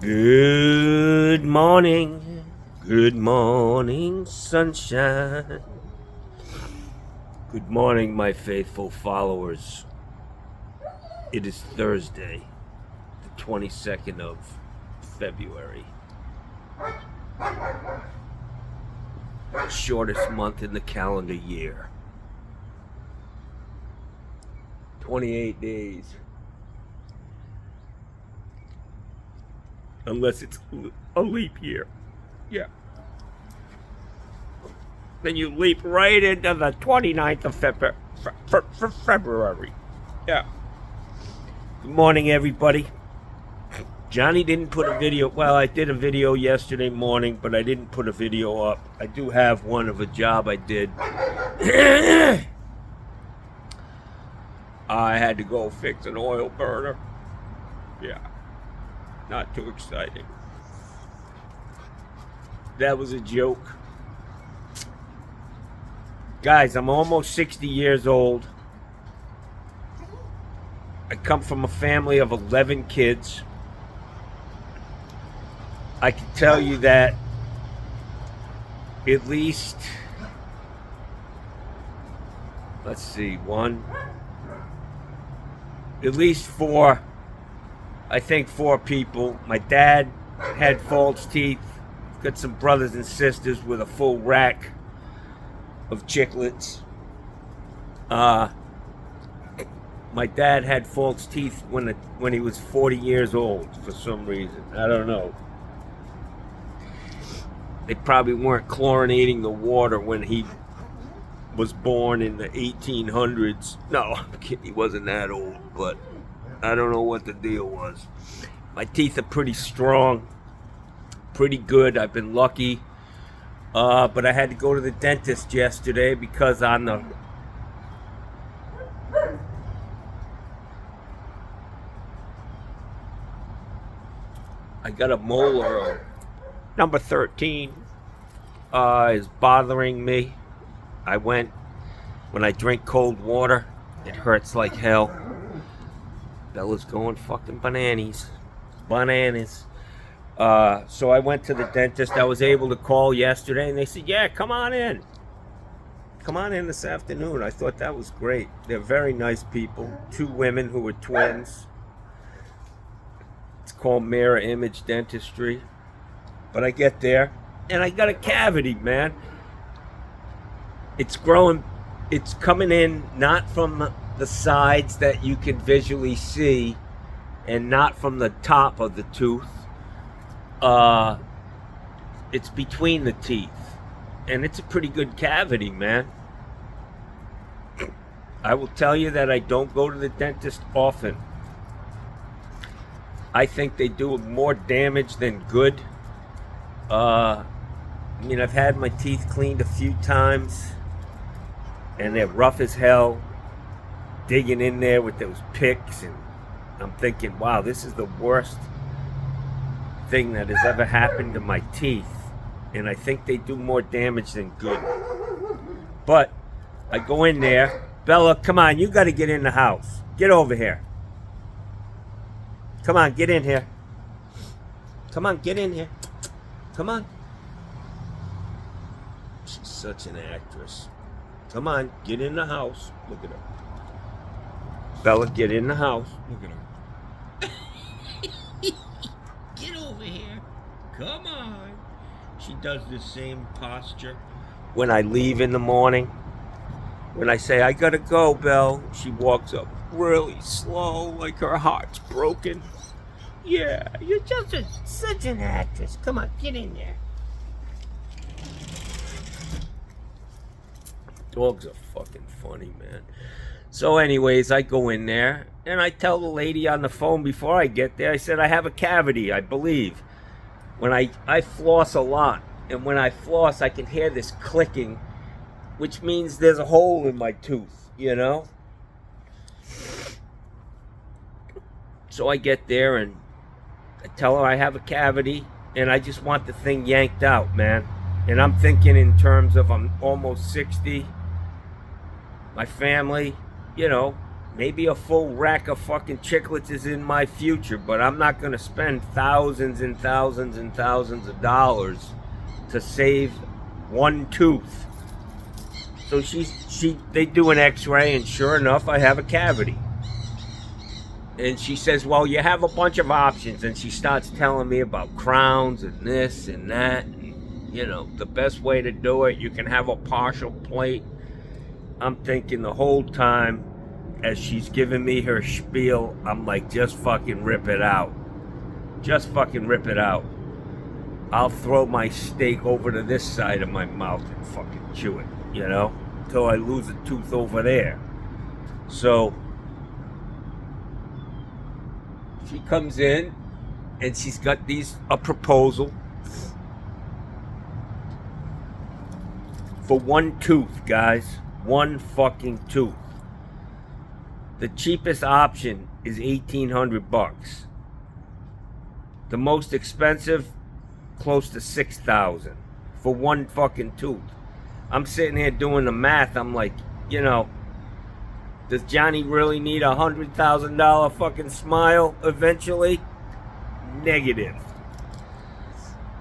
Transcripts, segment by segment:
Good morning. Good morning, sunshine. Good morning, my faithful followers. It is Thursday, the 22nd of February. The shortest month in the calendar year. 28 days. Unless it's a leap year. Yeah. Then you leap right into the 29th of February. Yeah. Good morning, everybody. Johnny didn't put a video. Well, I did a video yesterday morning, but I didn't put a video up. I do have one of a job I did. I had to go fix an oil burner. Yeah. Not too exciting. That was a joke. Guys, I'm almost 60 years old. I come from a family of 11 kids. I can tell you that at least, let's see, at least four, I think four people. My dad had false teeth. Got some brothers and sisters with a full rack of chiclets. My dad had false teeth when he was 40 years old for some reason. I don't know. They probably weren't chlorinating the water when he was born in the 1800s. No, I'm kidding. He wasn't that old, but I don't know what the deal was. My teeth are pretty strong, pretty good. I've been lucky. But I had to go to the dentist yesterday because I got a molar, number 13, is bothering me. When I drink cold water, it hurts like hell. Bella's going fucking bananas. So I went to the dentist. I was able to call yesterday, and they said, yeah, come on in. Come on in this afternoon. I thought that was great. They're very nice people. Two women who were twins. It's called Mirror Image Dentistry. But I get there, and I got a cavity, man. It's growing. It's coming in not from the sides that you can visually see, and not from the top of the tooth. It's between the teeth, and it's a pretty good cavity, man. I will tell you that I don't go to the dentist often. I think they do more damage than good. I've had my teeth cleaned a few times, and they're rough as hell, digging in there with those picks, and I'm thinking, wow, this is the worst thing that has ever happened to my teeth, and I think they do more damage than good. But I go in there. Bella, come on, you got to get in the house. Get over here. Come on, get in here. Come on, get in here. Come on. She's such an actress. Come on, get in the house. Look at her. Bella, get in the house. Look at her. Get over here. Come on. She does the same posture when I leave in the morning. When I say, I gotta go, Belle, she walks up really slow, like her heart's broken. Yeah, you're just such an actress. Come on, get in there. Dogs are fucking funny, man. So anyways, I go in there, and I tell the lady on the phone before I get there, I said, I have a cavity, I believe. When I floss a lot, and when I floss, I can hear this clicking, which means there's a hole in my tooth, you know? So I get there, and I tell her I have a cavity, and I just want the thing yanked out, man. And I'm thinking in terms of I'm almost 60. My family, Maybe a full rack of fucking chiclets is in my future, but I'm not going to spend thousands and thousands and thousands of dollars to save one tooth. So they do an x-ray, and sure enough, I have a cavity. And she says, well, you have a bunch of options. And she starts telling me about crowns and this and that. And, you know, the best way to do it, you can have a partial plate. I'm thinking the whole time, as she's giving me her spiel, I'm like, just fucking rip it out. Just fucking rip it out. I'll throw my steak over to this side of my mouth and fucking chew it, you know, until I lose a tooth over there. So she comes in and she's got a proposal for one tooth, guys. One fucking tooth. The cheapest option is $1,800. The most expensive, close to $6,000 for one fucking tooth. I'm sitting here doing the math. I'm like, you know, does Johnny really need a $100,000 fucking smile eventually? Negative.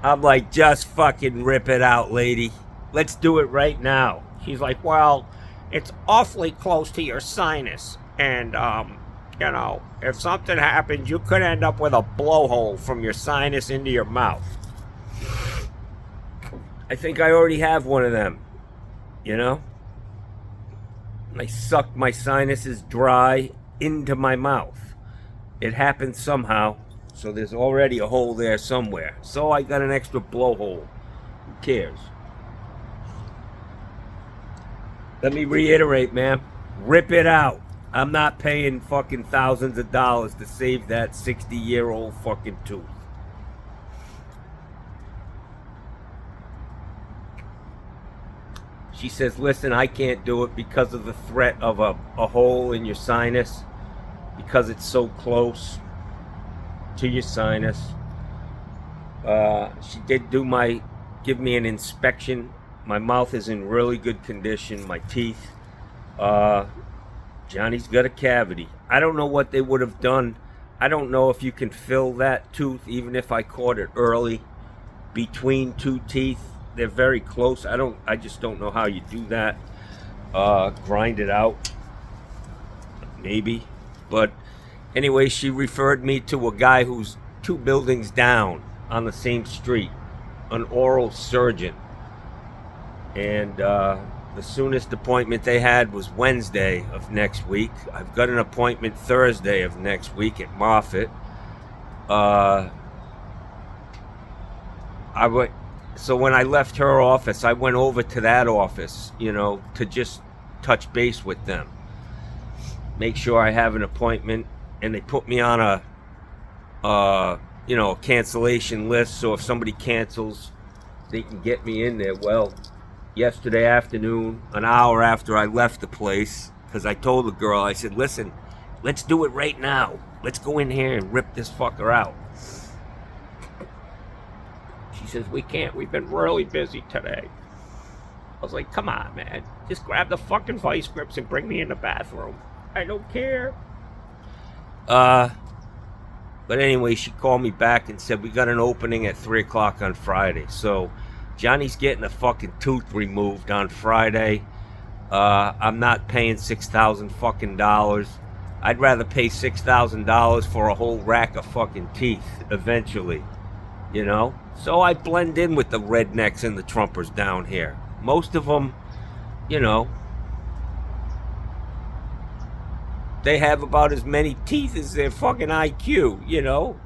I'm like, just fucking rip it out, lady. Let's do it right now. She's like, well, it's awfully close to your sinus. And, you know, if something happens, you could end up with a blowhole from your sinus into your mouth. I think I already have one of them, you know? I suck my sinuses dry into my mouth. It happens somehow, so there's already a hole there somewhere. So I got an extra blowhole. Who cares? Let me reiterate, ma'am. Rip it out. I'm not paying fucking thousands of dollars to save that 60-year-old fucking tooth. She says, listen, I can't do it because of the threat of a hole in your sinus, because it's so close to your sinus. She did give me an inspection. My mouth is in really good condition, my teeth. Johnny's got a cavity. I don't know what they would have done. I don't know if you can fill that tooth, even if I caught it early, between two teeth. They're very close. I just don't know how you do that. Grind it out. Maybe. But anyway, she referred me to a guy who's 2 buildings down on the same street, an oral surgeon. And the soonest appointment they had was Wednesday of next week. I've got an appointment Thursday of next week at Moffitt. So when I left her office, I went over to that office, you know, to just touch base with them. Make sure I have an appointment. And they put me on a cancellation list. So if somebody cancels, they can get me in there. Well, yesterday afternoon, an hour after I left the place, because I told the girl, I said, listen, let's do it right now. Let's go in here and rip this fucker out. She says, we can't. We've been really busy today. I was like, come on, man. Just grab the fucking vice grips and bring me in the bathroom. I don't care. But anyway, she called me back and said, we got an opening at 3 o'clock on Friday. So Johnny's getting a fucking tooth removed on Friday. I'm not paying $6,000 fucking dollars. I'd rather pay $6,000 for a whole rack of fucking teeth eventually, you know? So I blend in with the rednecks and the Trumpers down here. Most of them, you know, they have about as many teeth as their fucking IQ, you know?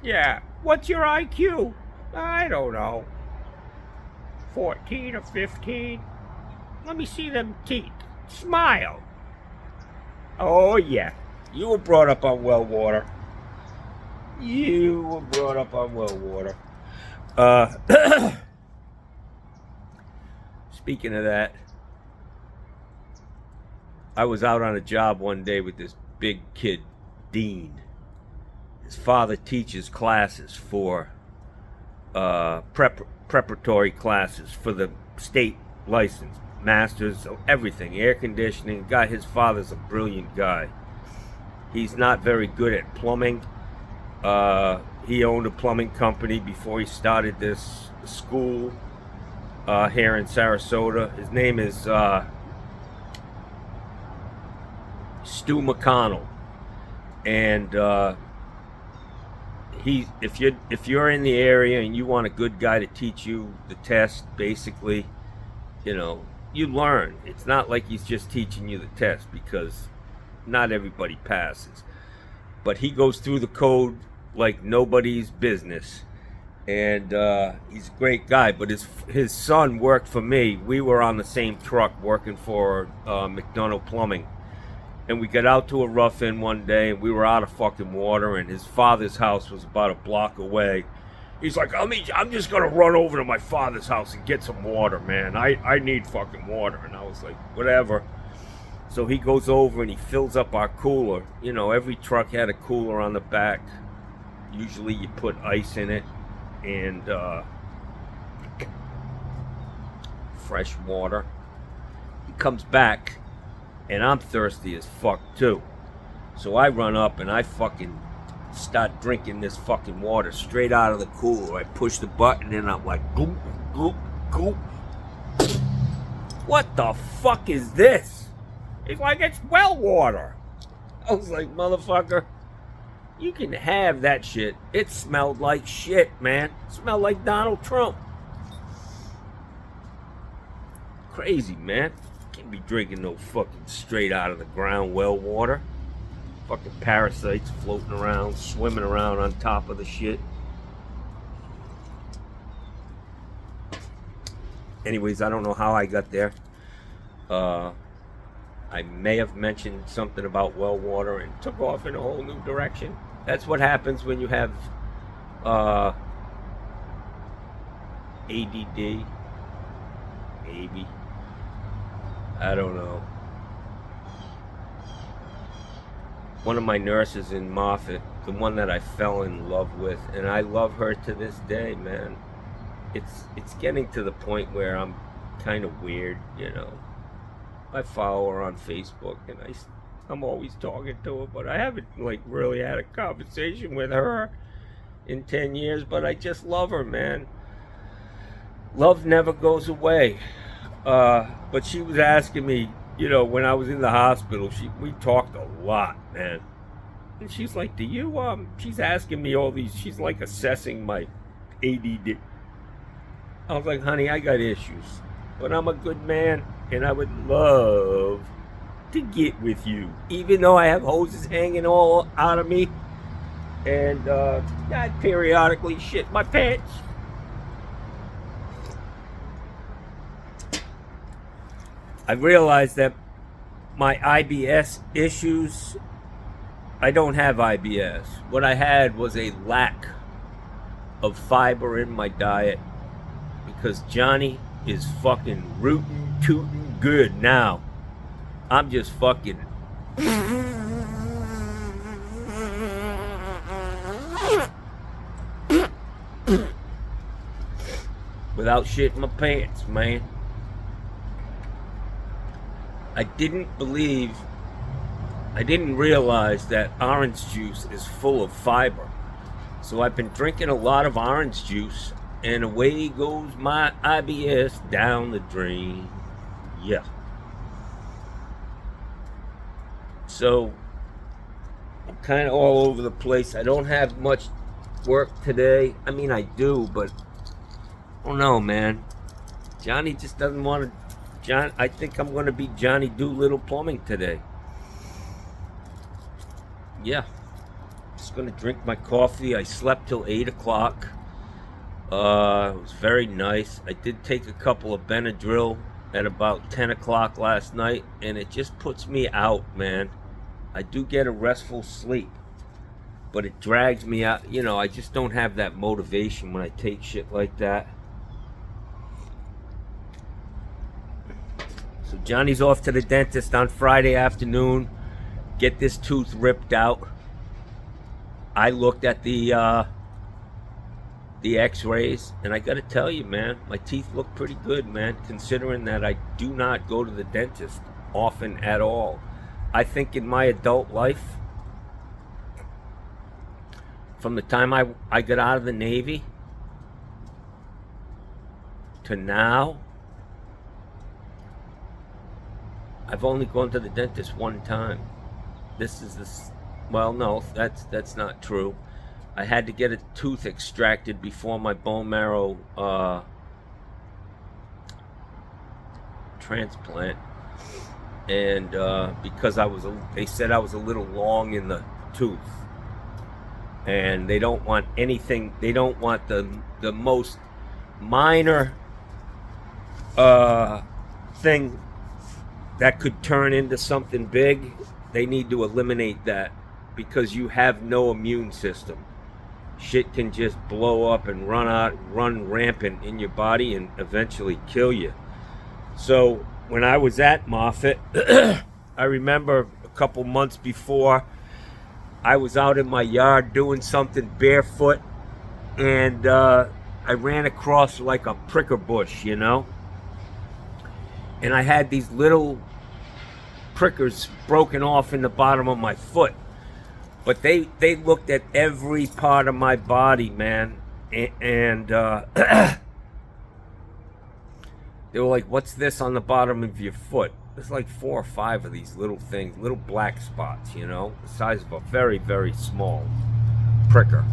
Yeah, what's your IQ? I don't know. 14 or 15? Let me see them teeth. Smile. Oh, yeah. You were brought up on well water. Speaking of that, I was out on a job one day with this big kid, Dean. His father teaches classes for preparatory classes for the state license, masters, everything, air conditioning. Guy, his father's a brilliant guy. He's not very good at plumbing. He owned a plumbing company before he started this school here in Sarasota. His name is Stu McConnell, and if you're in the area and you want a good guy to teach you the test, basically, you learn. It's not like he's just teaching you the test, because not everybody passes. But he goes through the code like nobody's business, and he's a great guy. But his son worked for me. We were on the same truck working for McDonough Plumbing. And we got out to a rough-in one day, and we were out of fucking water, and his father's house was about a block away. He's like, I'm just going to run over to my father's house and get some water, man. I need fucking water. And I was like, whatever. So he goes over and he fills up our cooler. Every truck had a cooler on the back. Usually you put ice in it and fresh water. He comes back. And I'm thirsty as fuck too. So I run up and I fucking start drinking this fucking water straight out of the cooler. I push the button and I'm like, goop, goop, goop. What the fuck is this? It's like it's well water. I was like, motherfucker, you can have that shit. It smelled like shit, man. It smelled like Donald Trump. Crazy, man. Can't be drinking no fucking straight out of the ground well water. Fucking parasites floating around, swimming around on top of the shit. Anyways, I don't know how I got there. I may have mentioned something about well water and took off in a whole new direction. That's what happens when you have ADD, maybe. I don't know. One of my nurses in Moffat, the one that I fell in love with, and I love her to this day, man. It's getting to the point where I'm kind of weird, I follow her on Facebook, and I'm always talking to her, but I haven't really had a conversation with her in 10 years, but I just love her, man. Love never goes away. But she was asking me, when I was in the hospital, we talked a lot, man. And she's like, she's asking me all these, she's like assessing my ADD. I was like, honey, I got issues, but I'm a good man, and I would love to get with you, even though I have hoses hanging all out of me, and I periodically shit my pants. I realized that my IBS issues, I don't have IBS. What I had was a lack of fiber in my diet, because Johnny is fucking rootin' tootin' good now. I'm just fucking without shitting my pants, man. I didn't realize that orange juice is full of fiber. So I've been drinking a lot of orange juice, and away goes my IBS down the drain. Yeah. So I'm kind of all over the place. I don't have much work today. I mean, I do, but I don't know, man. Johnny just doesn't want to. I think I'm going to be Johnny Doolittle Plumbing today. Yeah. Just going to drink my coffee. I slept till 8 o'clock. It was very nice. I did take a couple of Benadryl at about 10 o'clock last night, and it just puts me out, man. I do get a restful sleep, but it drags me out. I just don't have that motivation when I take shit like that. So Johnny's off to the dentist on Friday afternoon. Get this tooth ripped out. I looked at the the x-rays, and I gotta tell you, man, my teeth look pretty good, man, considering that I do not go to the dentist often at all. I think in my adult life, from the time I got out of the Navy to now, I've only gone to the dentist one time. Well, no, that's not true. I had to get a tooth extracted before my bone marrow transplant, and because they said I was a little long in the tooth, and they don't want anything. They don't want the most minor thing that could turn into something big. They need to eliminate that because you have no immune system. Shit can just blow up and run rampant in your body and eventually kill you. So when I was at Moffitt, I remember a couple months before, I was out in my yard doing something barefoot, and I ran across like a pricker bush, you know? And I had these little prickers broken off in the bottom of my foot. But they looked at every part of my body, man, and they were like, "What's this on the bottom of your foot?" There's like 4 or 5 of these little things, little black spots, you know, the size of a very, very small pricker.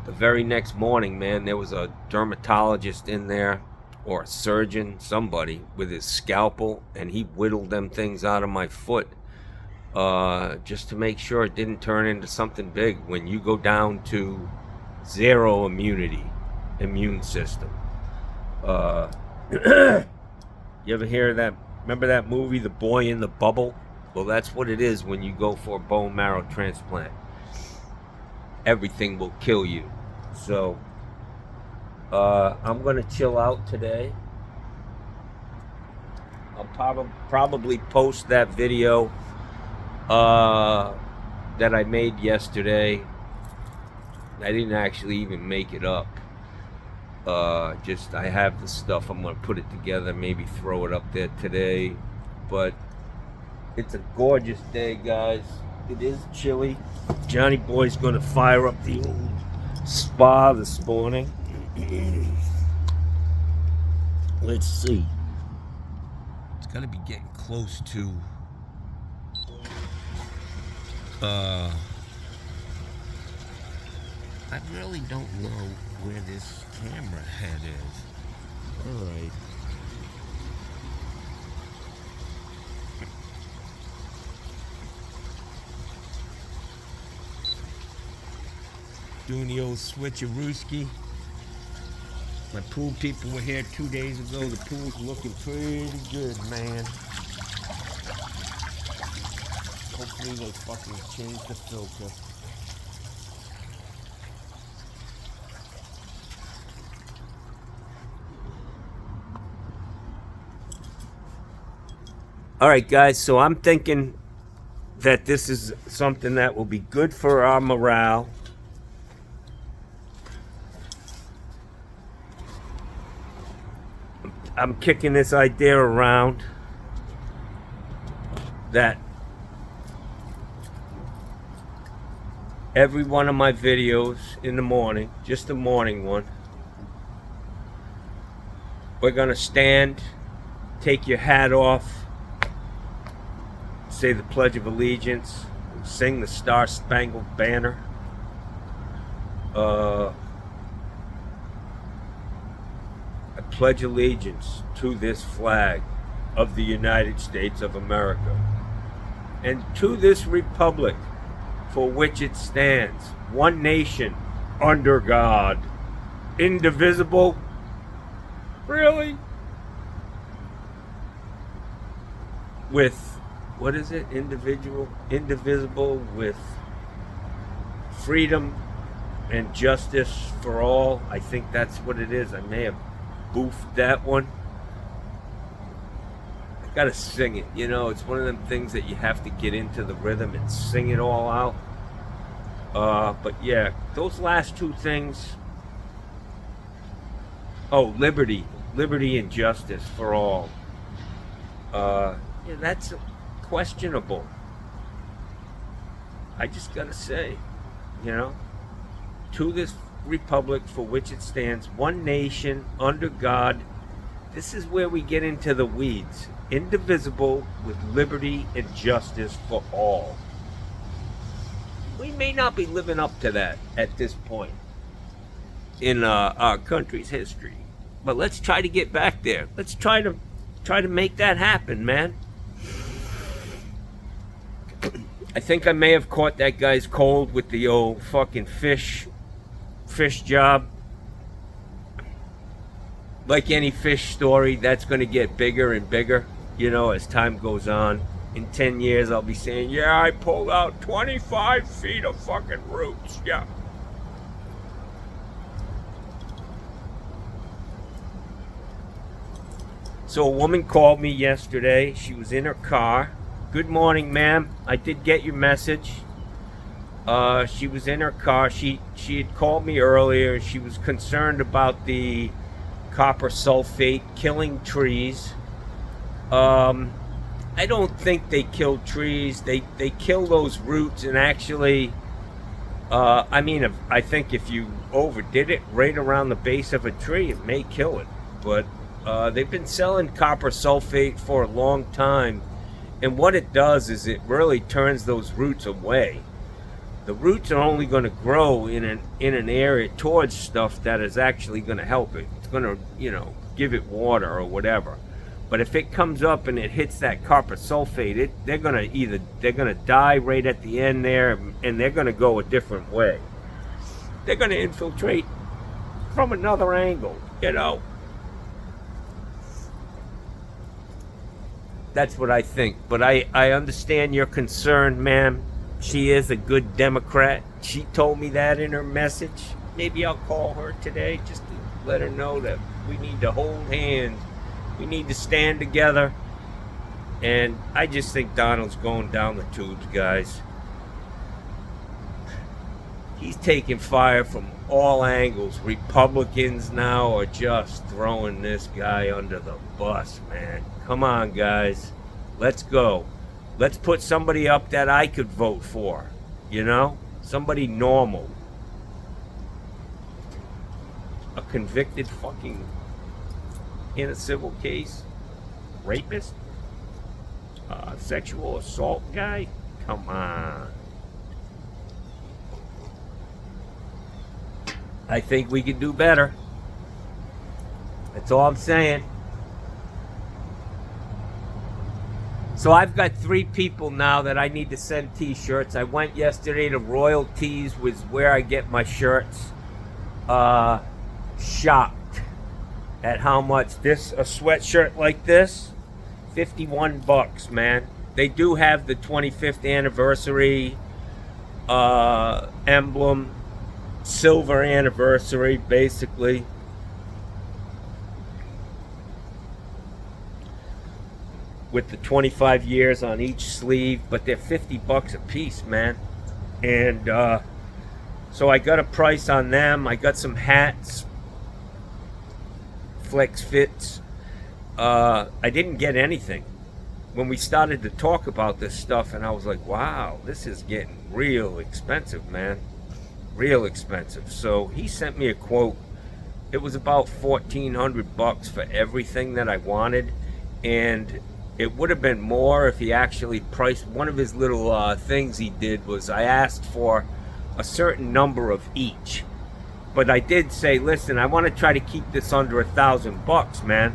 The very next morning, man, there was a dermatologist in there, or a surgeon, somebody, with his scalpel, and he whittled them things out of my foot. Just to make sure it didn't turn into something big when you go down to zero immune system. You ever hear that? Remember that movie, The Boy in the Bubble? Well, that's what it is when you go for a bone marrow transplant. Everything will kill you. So, I'm going to chill out today. I'll probably post that video that I made yesterday. I didn't actually even make it up. I have the stuff. I'm gonna put it together, maybe throw it up there today. But it's a gorgeous day, guys. It is chilly. Johnny Boy's gonna fire up the old spa this morning. Let's see. It's gonna be getting close to I really don't know where this camera head is. Alright. Doing the old switcherooski. My pool people were here 2 days ago. The pool's looking pretty good, man. Hopefully they fucking change the filter. Alright guys, so I'm thinking that this is something that will be good for our morale. I'm kicking this idea around that every one of my videos in the morning, just the morning one, we're gonna stand, take your hat off, say the Pledge of Allegiance, sing the Star Spangled Banner. I pledge allegiance to this flag of the United States of America and to this republic for which it stands, one nation, under God, indivisible. Really? With, what is it? Indivisible, with freedom and justice for all. I think that's what it is. I may have boofed that one. I gotta sing it, you know, it's one of them things that you have to get into the rhythm and sing it all out. But yeah, those last two things. Oh, liberty and justice for all. Yeah, that's questionable. I just gotta say, you know, to this republic for which it stands, one nation under God. This is where we get into the weeds. Indivisible, with liberty and justice for all. We may not be living up to that at this point in our country's history, but let's try to get back there. Let's try to make that happen, man. I think I may have caught that guy's cold with the old fucking fish job. Like any fish story, that's going to get bigger and bigger, you know, as time goes on. In 10 years, I'll be saying, yeah, I pulled out 25 feet of fucking roots, yeah. So a woman called me yesterday. She was in her car. Good morning, ma'am. I did get your message. She was in her car. She had called me earlier. She was concerned about the copper sulfate killing trees. I don't think they kill trees. They kill those roots, and actually, I think if you overdid it right around the base of a tree, it may kill it. But they've been selling copper sulfate for a long time, and what it does is it really turns those roots away. The roots are only going to grow in an area towards stuff that is actually going to help it. It's going to, you know, give it water or whatever. But if it comes up and it hits that copper sulfate, they're going to die right at the end there, and they're going to go a different way. They're going to infiltrate from another angle, you know. That's what I think. But I understand your concern, ma'am. She is a good Democrat. She told me that in her message. Maybe I'll call her today just to let her know that we need to hold hands. We need to stand together. And I just think Donald's going down the tubes, guys. He's taking fire from all angles. Republicans now are just throwing this guy under the bus, man. Come on, guys. Let's go. Let's put somebody up that I could vote for, you know? Somebody normal. A convicted fucking, in a civil case, rapist? Sexual assault guy? Come on. I think we could do better. That's all I'm saying. So I've got 3 people now that I need to send t-shirts. I went yesterday to Royal Tees, was where I get my shirts. Shocked at how much a sweatshirt like this, $51, man. They do have the 25th anniversary emblem, silver anniversary, basically. With the 25 years on each sleeve, but they're $50 a piece, man. And so I got a price on them. I got some hats, Flex Fits. I didn't get anything when we started to talk about this stuff, and I was like, wow, this is getting real expensive, man. Real expensive. So he sent me a quote. It was about $1,400 for everything that I wanted, and it would have been more if he actually priced. One of his little things he did was I asked for a certain number of each, but I did say, listen, I want to try to keep this under $1,000, man.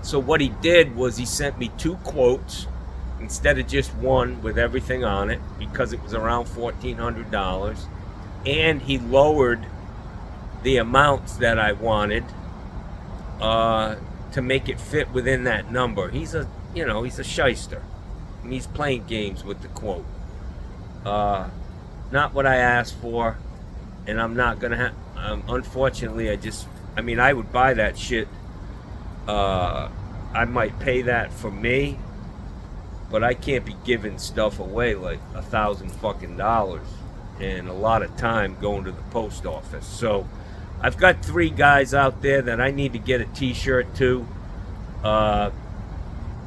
So what he did was he sent me 2 quotes instead of just one with everything on it, because it was around $1,400, and he lowered the amounts that I wanted to make it fit within that number. He's a shyster. And he's playing games with the quote. Not what I asked for, and I'm not gonna have. Unfortunately, I would buy that shit. I might pay that for me, but I can't be giving stuff away like $1,000 fucking dollars and a lot of time going to the post office. So I've got 3 guys out there that I need to get a t-shirt to.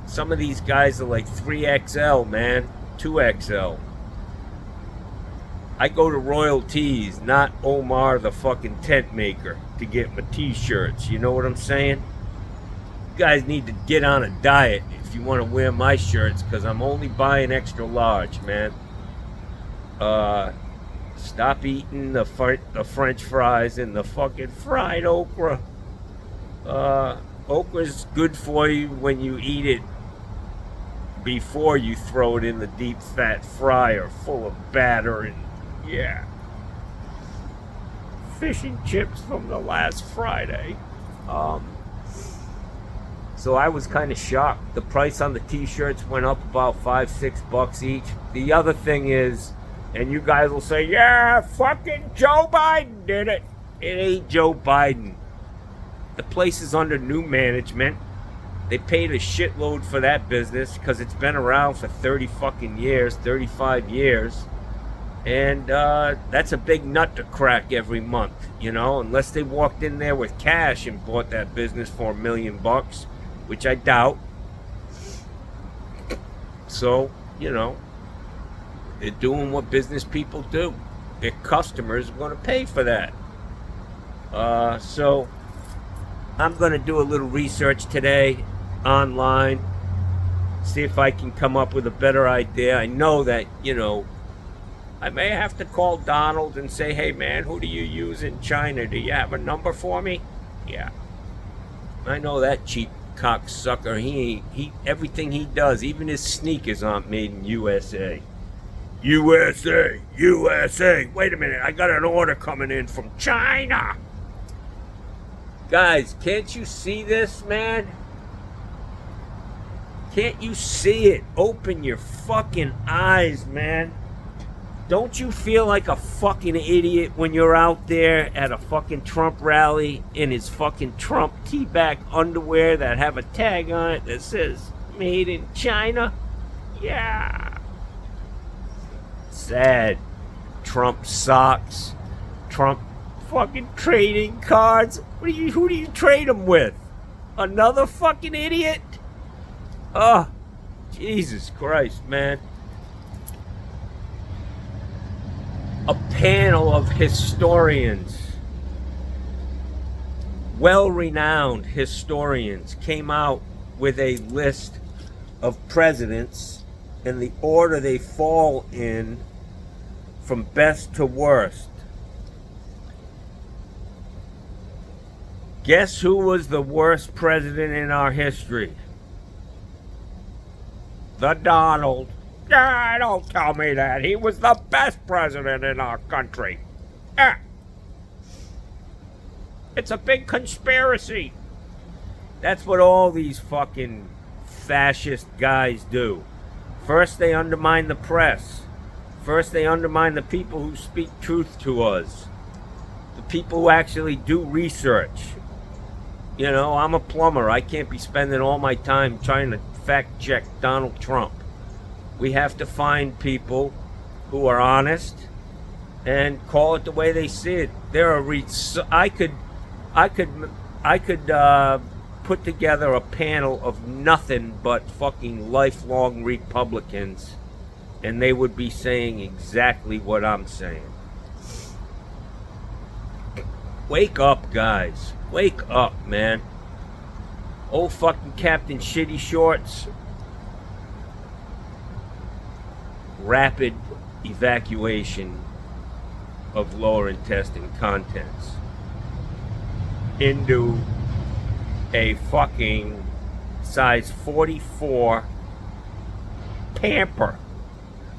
Some of these guys are like 3XL, man, 2XL. I go to Royal Tees, not Omar the fucking tent maker, to get my t-shirts. You know what I'm saying? You guys need to get on a diet if you want to wear my shirts, because I'm only buying extra large, man. Stop eating the French fries and the fucking fried okra. Okra's good for you when you eat it before you throw it in the deep fat fryer full of batter and yeah. Fish and chips from the last Friday. So I was kind of shocked. The price on the t-shirts went up about $5-6 each. The other thing is, and you guys will say, yeah, fucking Joe Biden did it. It ain't Joe Biden. The place is under new management. They paid a shitload for that business because it's been around for 30 fucking years, 35 years. And that's a big nut to crack every month, you know, unless they walked in there with cash and bought that business for $1 million, which I doubt. So, you know, they're doing what business people do. Their customers are going to pay for that. So I'm going to do a little research today online, see if I can come up with a better idea. I know that, you know, I may have to call Donald and say, hey man, who do you use in China? Do you have a number for me? Yeah. I know that cheap cocksucker. He everything he does, even his sneakers aren't made in USA. USA, USA. Wait a minute, I got an order coming in from China. Guys, can't you see this, man? Can't you see it? Open your fucking eyes, man. Don't you feel like a fucking idiot when you're out there at a fucking Trump rally in his fucking Trump teabag underwear that have a tag on it that says made in China? Yeah. Sad. Trump socks. Trump fucking trading cards. Who do you trade them with? Another fucking idiot? Oh, Jesus Christ, man. A panel of historians, well-renowned historians, came out with a list of presidents and the order they fall in from best to worst. Guess who was the worst president in our history? The Donald. Ah, don't tell me that. He was the best president in our country. Ah. It's a big conspiracy. That's what all these fucking fascist guys do. First they undermine the press. First they undermine the people who speak truth to us. The people who actually do research. You know, I'm a plumber. I can't be spending all my time trying to fact check Donald Trump. We have to find people who are honest and call it the way they see it. There are I could put together a panel of nothing but fucking lifelong Republicans, and they would be saying exactly what I'm saying. Wake up, guys. Wake up, man. Old fucking Captain Shitty Shorts. Rapid evacuation of lower intestine contents into a fucking size 44 pamper.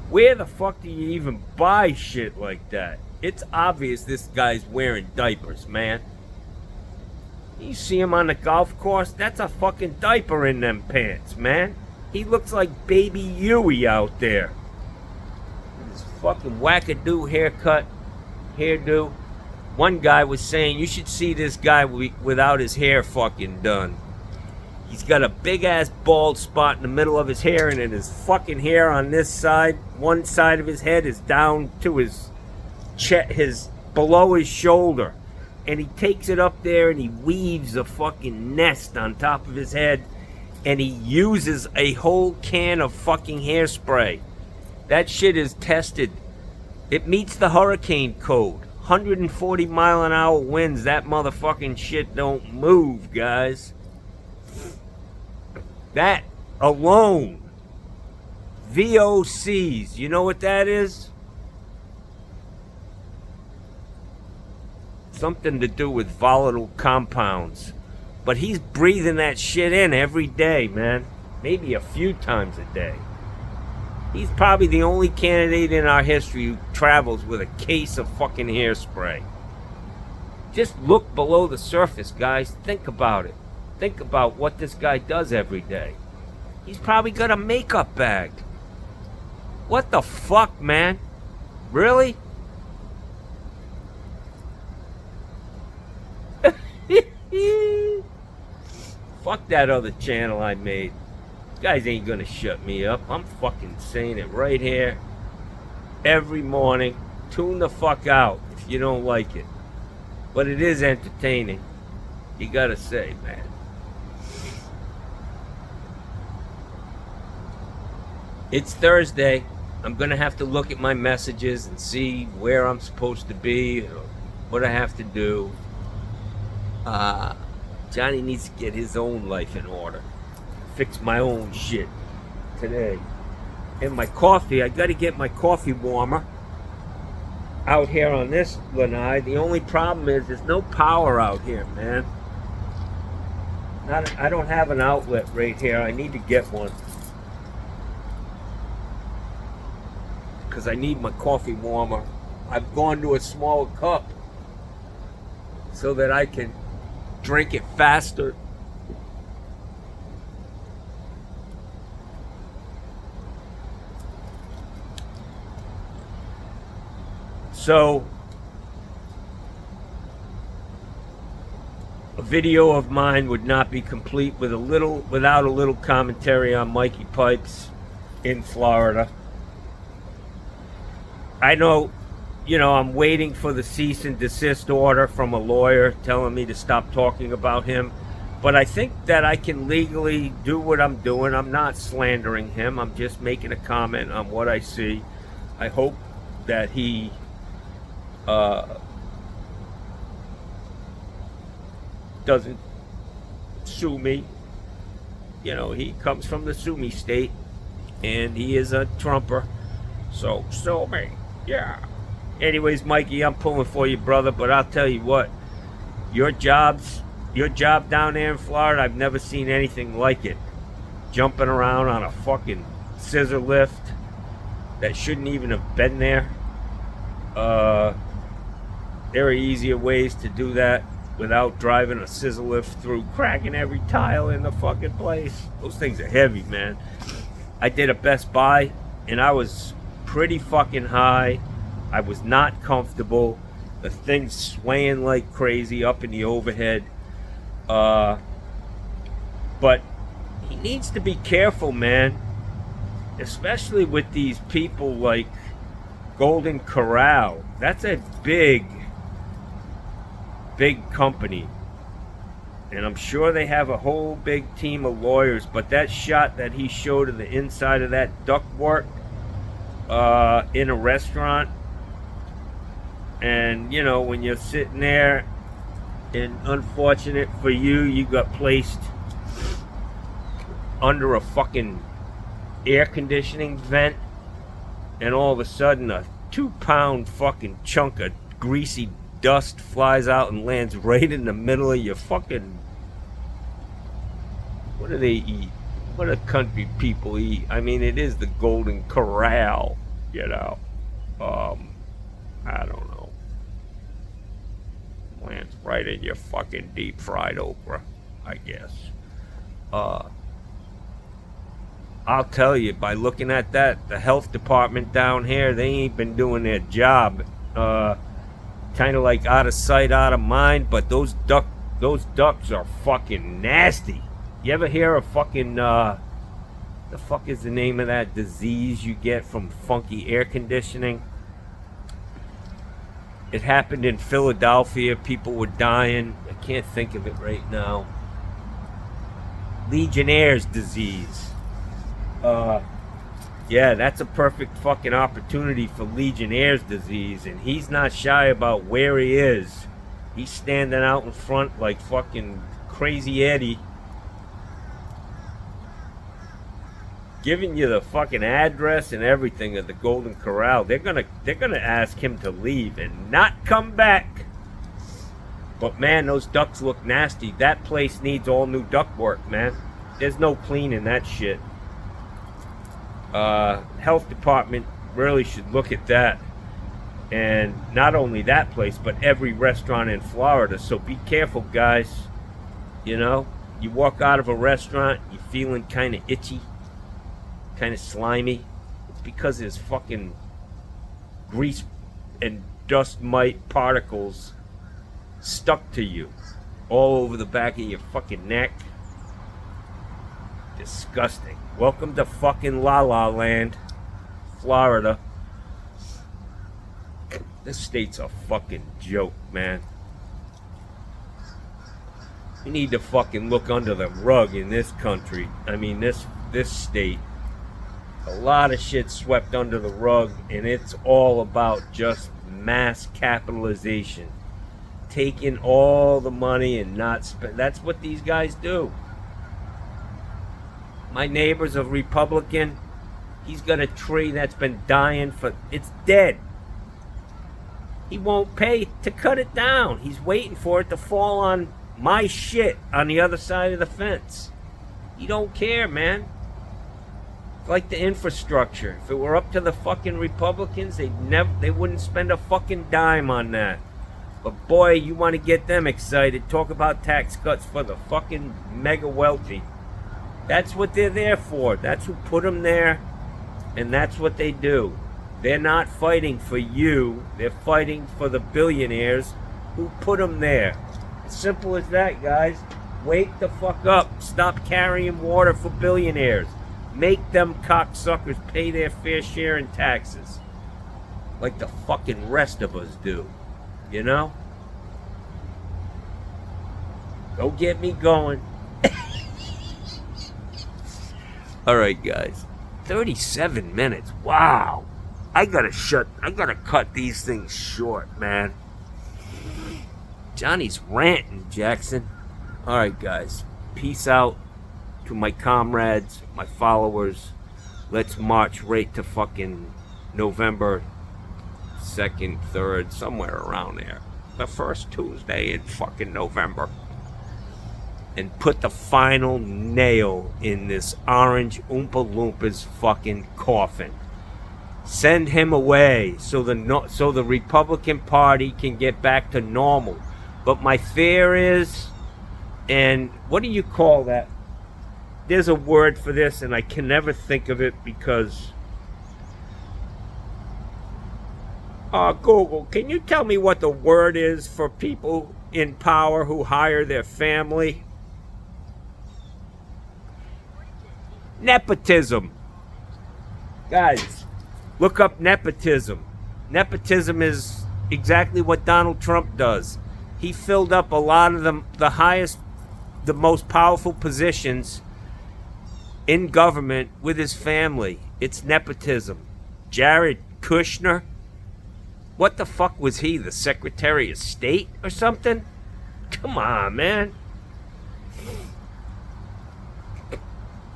Where the fuck do you even buy shit like that? It's obvious this guy's wearing diapers, man. You see him on the golf course? That's a fucking diaper in them pants, man. He looks like Baby Huey out there. His fucking wackadoo hairdo. One guy was saying, you should see this guy without his hair fucking done. He's got a big ass bald spot in the middle of his hair, and then his fucking hair on this side, one side of his head is down to his chest, his below his shoulder. And he takes it up there and he weaves a fucking nest on top of his head, and he uses a whole can of fucking hairspray. That shit is tested. It meets the hurricane code. 140 mile an hour winds, that motherfucking shit don't move, guys. That alone. VOCs, you know what that is? Something to do with volatile compounds. But he's breathing that shit in every day, man. Maybe a few times a day. He's probably the only candidate in our history who travels with a case of fucking hairspray. Just look below the surface, guys. Think about it. Think about what this guy does every day. He's probably got a makeup bag. What the fuck, man? Really? Fuck that other channel I made. You guys ain't gonna shut me up. I'm fucking saying it right here. Every morning. Tune the fuck out if you don't like it. But it is entertaining. You gotta say, man. It's Thursday. I'm gonna have to look at my messages and see where I'm supposed to be, or what I have to do. Johnny needs to get his own life in order. Fix my own shit today. And my coffee, I gotta get my coffee warmer out here on this lanai. The only problem is there's no power out here, man. I don't have an outlet right here. I need to get one. Because I need my coffee warmer. I've gone to a smaller cup so that I can drink it faster. So, a video of mine would not be complete without a little commentary on Mikey Pipes in Florida. I know, I'm waiting for the cease and desist order from a lawyer telling me to stop talking about him. But I think that I can legally do what I'm doing. I'm not slandering him. I'm just making a comment on what I see. I hope that he doesn't sue me. He comes from the sue me state, and he is a Trumper. So sue me. Yeah. Anyways, Mikey, I'm pulling for you, brother, but I'll tell you what, your job down there in Florida, I've never seen anything like it. Jumping around on a fucking scissor lift that shouldn't even have been there. There are easier ways to do that without driving a scissor lift through cracking every tile in the fucking place. Those things are heavy, man. I did a Best Buy, and I was pretty fucking high. I was not comfortable. The thing's swaying like crazy up in the overhead. But he needs to be careful, man. Especially with these people like Golden Corral. That's a big company. And I'm sure they have a whole big team of lawyers. But that shot that he showed of the inside of that ductwork in a restaurant, and when you're sitting there, and unfortunate for you, you got placed under a fucking air conditioning vent, and all of a sudden a 2-pound fucking chunk of greasy dust flies out and lands right in the middle of your fucking... What do they eat? What do country people eat? I mean, it is the Golden Corral, I don't know. Lands right in your fucking deep fried okra, I guess. I'll tell you, by looking at that, the health department down here, they ain't been doing their job. Kind of like out of sight, out of mind, but those ducks are fucking nasty. You ever hear of fucking, the fuck is the name of that disease you get from funky air conditioning? It happened in Philadelphia. People were dying. I can't think of it right now. Legionnaire's disease. Yeah, that's a perfect fucking opportunity for Legionnaire's disease, and he's not shy about where he is. He's standing out in front like fucking Crazy Eddie, giving you the fucking address and everything of the Golden Corral. They're gonna ask him to leave and not come back. But man, those ducks look nasty. That place needs all new ductwork, man. There's no cleaning that shit. Health department really should look at that. And not only that place, but every restaurant in Florida. So be careful, guys. You know, you walk out of a restaurant, you're feeling kind of itchy, kind of slimy. It's because there's fucking grease and dust mite particles stuck to you all over the back of your fucking neck. Disgusting. Welcome to fucking La La Land, Florida. This state's a fucking joke, man. We need to fucking look under the rug in this country. I mean, this state. A lot of shit swept under the rug, and it's all about just mass capitalization. Taking all the money and not spend. That's what these guys do. My neighbor's a Republican. He's got a tree that's been dying for... It's dead. He won't pay to cut it down. He's waiting for it to fall on my shit on the other side of the fence. He don't care, man. It's like the infrastructure. If it were up to the fucking Republicans, they wouldn't spend a fucking dime on that. But boy, you want to get them excited. Talk about tax cuts for the fucking mega wealthy. That's what they're there for. That's who put them there, and that's what they do. They're not fighting for you. They're fighting for the billionaires who put them there. As simple as that, guys. Wake the fuck up. Stop carrying water for billionaires. Make them cocksuckers pay their fair share in taxes. Like the fucking rest of us do. You know? Don't get me going. Alright, guys. 37 minutes. Wow. I gotta cut these things short, man. Johnny's ranting, Jackson. Alright, guys. Peace out to my comrades, my followers. Let's march right to fucking November 2nd, 3rd, somewhere around there. The first Tuesday in fucking November. And put the final nail in this orange Oompa Loompa's fucking coffin. Send him away so the Republican Party can get back to normal. But my fear is, and what do you call that? There's a word for this, and I can never think of it because... Google, can you tell me what the word is for people in power who hire their family? Nepotism. Guys, look up nepotism. Nepotism is exactly what Donald Trump does. He filled up a lot of the highest, the most powerful positions in government with his family. It's nepotism. Jared Kushner, what the fuck was he, the Secretary of State or something? Come on, man.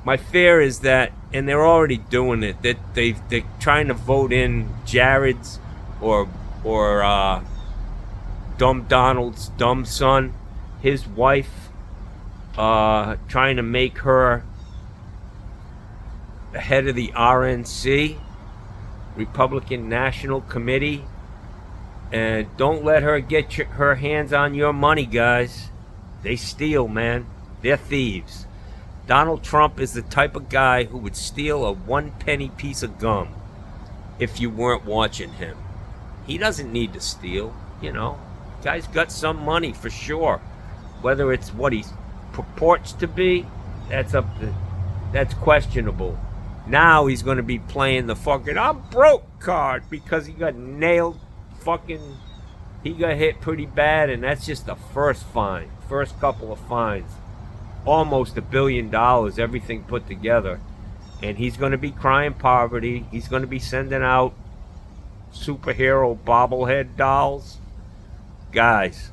My fear is that, and they're already doing it, that they're trying to vote in Jared's or Dumb Donald's dumb son, his wife, trying to make her the head of the RNC, Republican National Committee, and don't let her get her hands on your money, guys. They steal, man. They're thieves. Donald Trump is the type of guy who would steal a 1 penny piece of gum if you weren't watching him. He doesn't need to steal, you know. Guy's got some money for sure. Whether it's what he purports to be that's questionable. Now he's going to be playing the fucking I'm broke card because he got nailed fucking, he got hit pretty bad, and that's just the first fine. First couple of fines. Almost $1 billion, everything put together. And he's going to be crying poverty. He's going to be sending out superhero bobblehead dolls. Guys,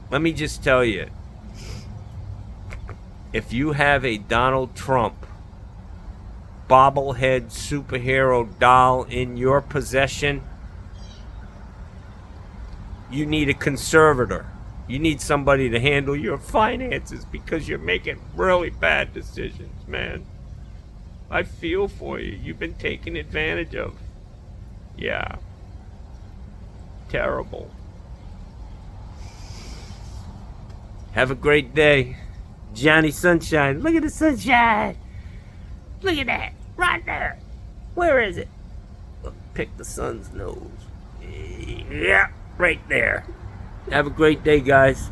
let me just tell you, if you have a Donald Trump bobblehead superhero doll in your possession, you need a conservator. You need somebody to handle your finances because you're making really bad decisions, man. I feel for you. You've been taken advantage of. Yeah. Terrible. Have a great day. Johnny Sunshine. Look at the sunshine. Look at that. Right there. Where is it? Pick the sun's nose. Yeah, right there. Have a great day, guys.